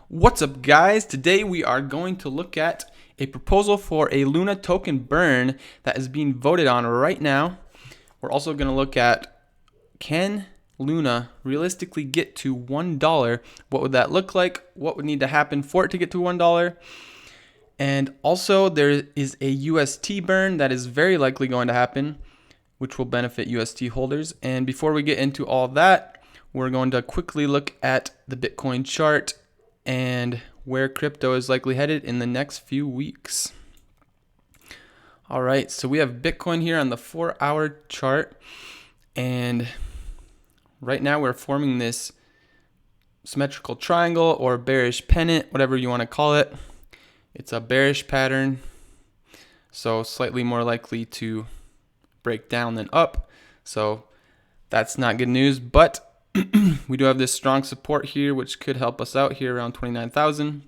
What's up, guys? Today we are going to look at a proposal for a Luna token burn that is being voted on right now. We're also going to look at, can Luna realistically get to $1? What would that look like? What would need to happen for it to get to $1? And also there is a UST burn that is very likely going to happen, which will benefit UST holders. And before we get into all that, we're going to quickly look at the Bitcoin chart and where crypto is likely headed in the next few weeks. All right, so we have Bitcoin here on the 4-hour chart, and right now we're forming this symmetrical triangle or bearish pennant, whatever you want to call it. It's a bearish pattern, so slightly more likely to break down than up. So that's not good news, but we do have this strong support here, which could help us out here around 29,000.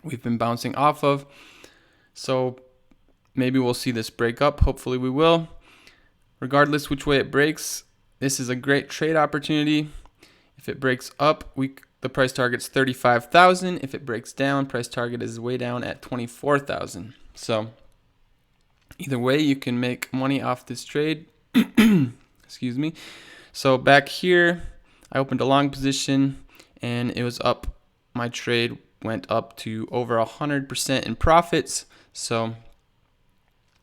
We've been bouncing off of. So maybe we'll see this break up. Hopefully we will. Regardless which way it breaks, this is a great trade opportunity. If it breaks up, the price target's 35,000. If it breaks down, price target is way down at 24,000. So either way, you can make money off this trade. Excuse me. So back here, I opened a long position and it was up. My trade went up to over 100% in profits. So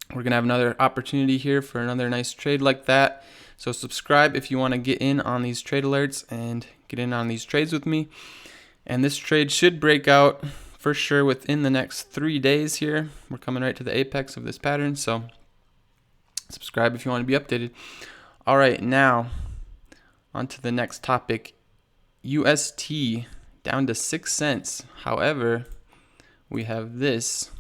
we're going to have another opportunity here for another nice trade like that. So subscribe if you want to get in on these trade alerts and get in on these trades with me. And this trade should break out for sure within the next 3 days here. We're coming right to the apex of this pattern. So subscribe if you want to be updated. All right, now on to the next topic. UST down to 6 cents. However, we have this.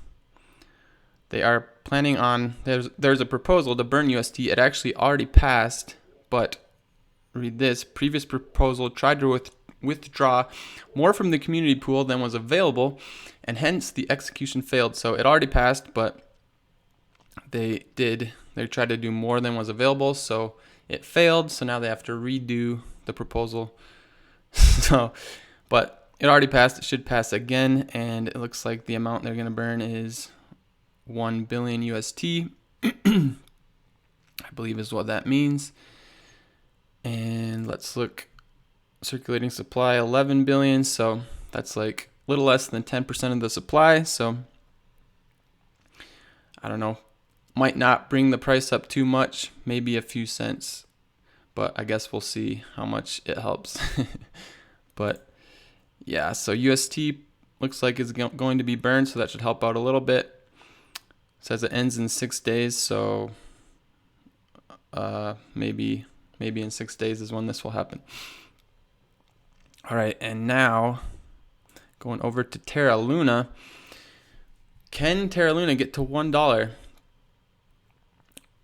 They are planning on, there's a proposal to burn UST. It actually already passed, but read this. Previous proposal tried to withdraw more from the community pool than was available, and hence the execution failed. So it already passed, but they tried to do more than was available, so it failed. So now they have to redo the proposal. But it already passed. It should pass again, and it looks like the amount they're going to burn is 1 billion UST. I believe is what that means. And let's look. Circulating supply 11 billion, so that's like a little less than 10% of the supply. So I don't know, might not bring the price up too much, maybe a few cents, but I guess we'll see how much it helps. But yeah, so UST looks like it's going to be burned, so that should help out a little bit. It says it ends in 6 days, so maybe in 6 days is when this will happen. All right, and now going over to Terra Luna. Can Terra Luna get to $1?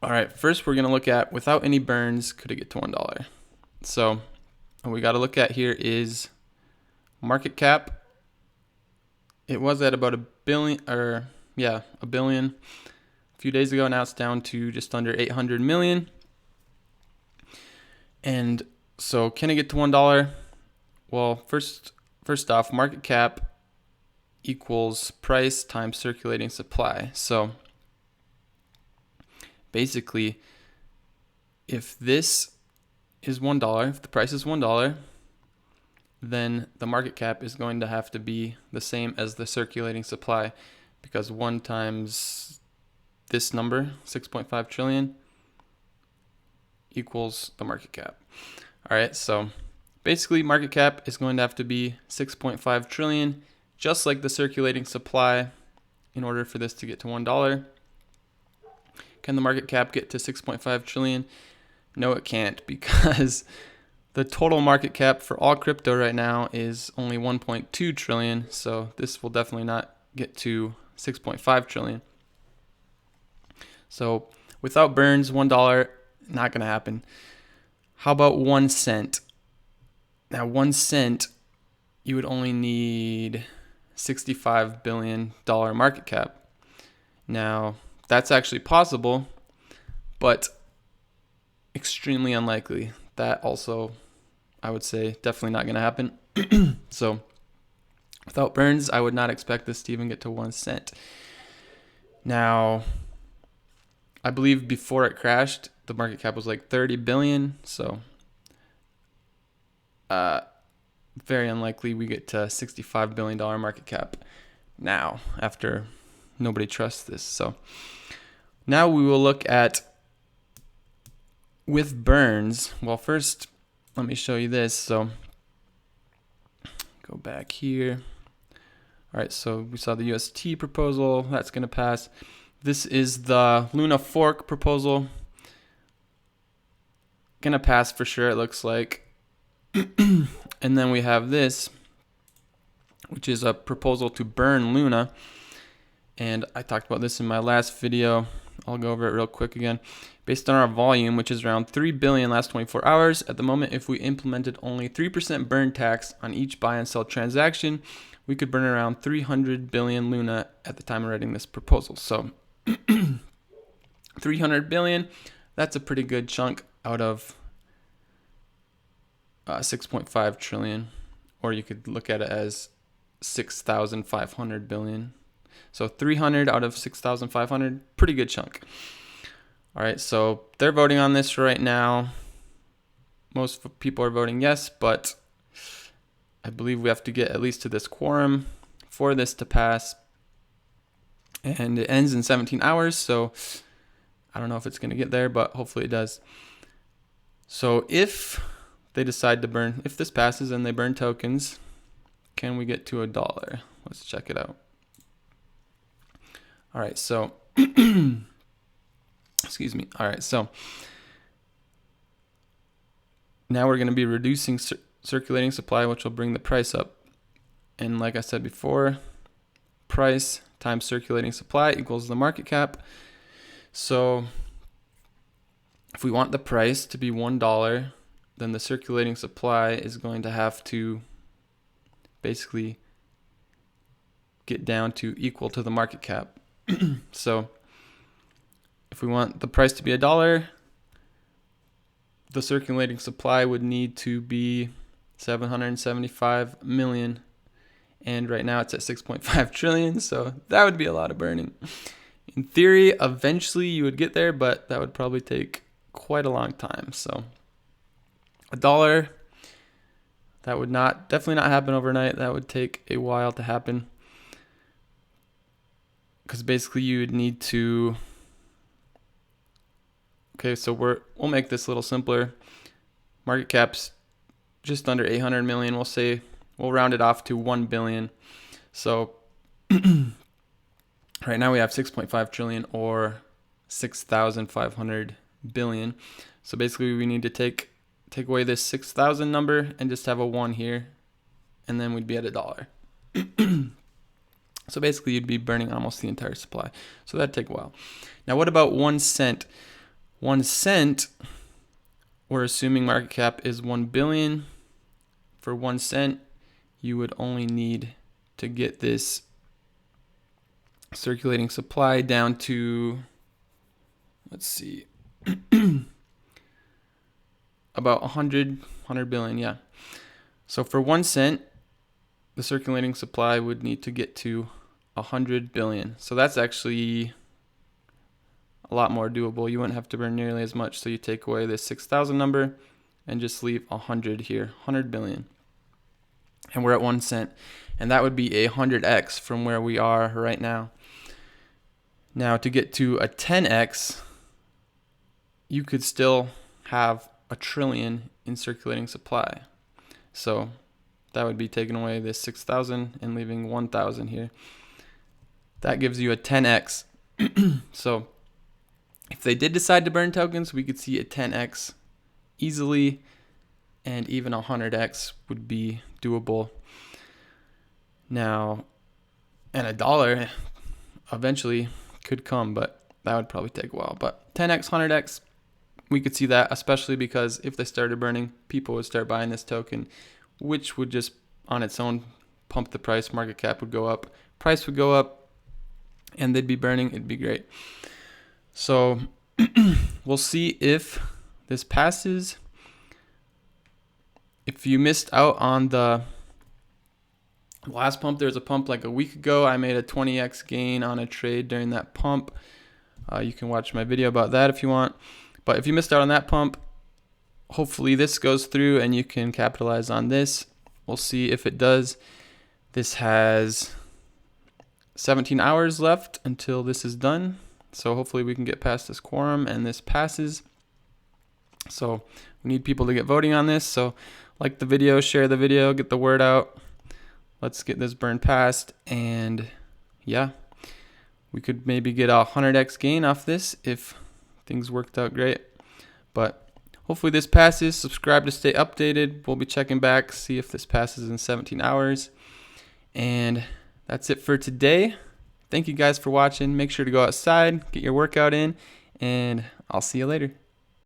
All right, first we're going to look at, without any burns, could it get to $1? So what we got to look at here is market cap. It was at about $1 billion a few days ago. Now it's down to just under 800 million. And so can it get to $1? Well, first off, market cap equals price times circulating supply. So basically, if this is $1, if the price is $1, then the market cap is going to have to be the same as the circulating supply, because 1 times this number, 6.5 trillion, equals the market cap. All right, so basically market cap is going to have to be 6.5 trillion, just like the circulating supply, in order for this to get to $1. Can the market cap get to 6.5 trillion? No, it can't, because the total market cap for all crypto right now is only 1.2 trillion. So this will definitely not get to 6.5 trillion. So without burns, $1, not going to happen. How about 1 cent? Now 1 cent, you would only need $65 billion market cap. Now that's actually possible, but extremely unlikely. That also, I would say, definitely not going to happen. So Without burns, I would not expect this to even get to 1 cent. Now, I believe before it crashed, the market cap was like 30 billion. So, very unlikely we get to $65 billion market cap now after nobody trusts this. So now we will look at with burns. Well, first, let me show you this. So go back here. All right, so we saw the UST proposal. That's going to pass. This is the Luna fork proposal. Going to pass for sure, it looks like. And then we have this, which is a proposal to burn Luna. And I talked about this in my last video. I'll go over it real quick again. Based on our volume, which is around 3 billion last 24 hours, at the moment, if we implemented only 3% burn tax on each buy and sell transaction, we could burn around 300 billion Luna at the time of writing this proposal. So 300 billion, that's a pretty good chunk out of 6.5 trillion, or you could look at it as 6,500 billion. So 300 out of 6,500, pretty good chunk. All right, so they're voting on this right now. Most people are voting yes, but I believe we have to get at least to this quorum for this to pass. And it ends in 17 hours, so I don't know if it's going to get there, but hopefully it does. So if they decide to burn, if this passes and they burn tokens, can we get to $1? Let's check it out. All right, so excuse me. All right, so now we're going to be reducing circulating supply, which will bring the price up. And like I said before, price times circulating supply equals the market cap. So if we want the price to be $1, then the circulating supply is going to have to basically get down to equal to the market cap. So if we want the price to be $1, the circulating supply would need to be 775 million. And right now it's at 6.5 trillion. So that would be a lot of burning. In theory, eventually you would get there, but that would probably take quite a long time. So $1, that would definitely not happen overnight. That would take a while to happen. Because basically you would need to, okay, so we'll make this a little simpler. Market cap's just under 800 million. We'll say, we'll round it off to 1 billion. So right now we have 6.5 trillion or 6,500 billion. So basically we need to take away this 6,000 number and just have a 1 here, and then we'd be at $1. So basically you'd be burning almost the entire supply. So that'd take a while. Now what about 1 cent? 1 cent, we're assuming market cap is 1 billion. For 1 cent, you would only need to get this circulating supply down to, let's see, about 100 billion, yeah. So for 1 cent, the circulating supply would need to get to 100 billion. So that's actually a lot more doable. You wouldn't have to burn nearly as much. So you take away this 6,000 number and just leave 100 here, 100 billion. And we're at 1 cent. And that would be a 100x from where we are right now. Now to get to a 10x, you could still have a trillion in circulating supply. So that would be taking away this 6,000 and leaving 1,000 here. That gives you a 10x. So if they did decide to burn tokens, we could see a 10x easily, and even a 100x would be doable. Now, and $1 eventually could come, but that would probably take a while. But 10x, 100x, we could see that, especially because if they started burning, people would start buying this token, which would just on its own pump the price. Market cap would go up, price would go up, and they'd be burning. It'd be great. So we'll see if this passes. If you missed out on the Last pump, there was a pump like a week ago. I made a 20x gain on a trade during that pump. You can watch my video about that if you want. But if you missed out on that pump, hopefully this goes through and you can capitalize on this. We'll see if it does. This has 17 hours left until this is done. So hopefully we can get past this quorum and this passes. So we need people to get voting on this. So like the video, share the video, get the word out. Let's get this burn passed. And yeah, we could maybe get a 100x gain off this if things worked out great. But hopefully this passes. Subscribe to stay updated. We'll be checking back, see if this passes in 17 hours. And that's it for today. Thank you guys for watching. Make sure to go outside, get your workout in, and I'll see you later.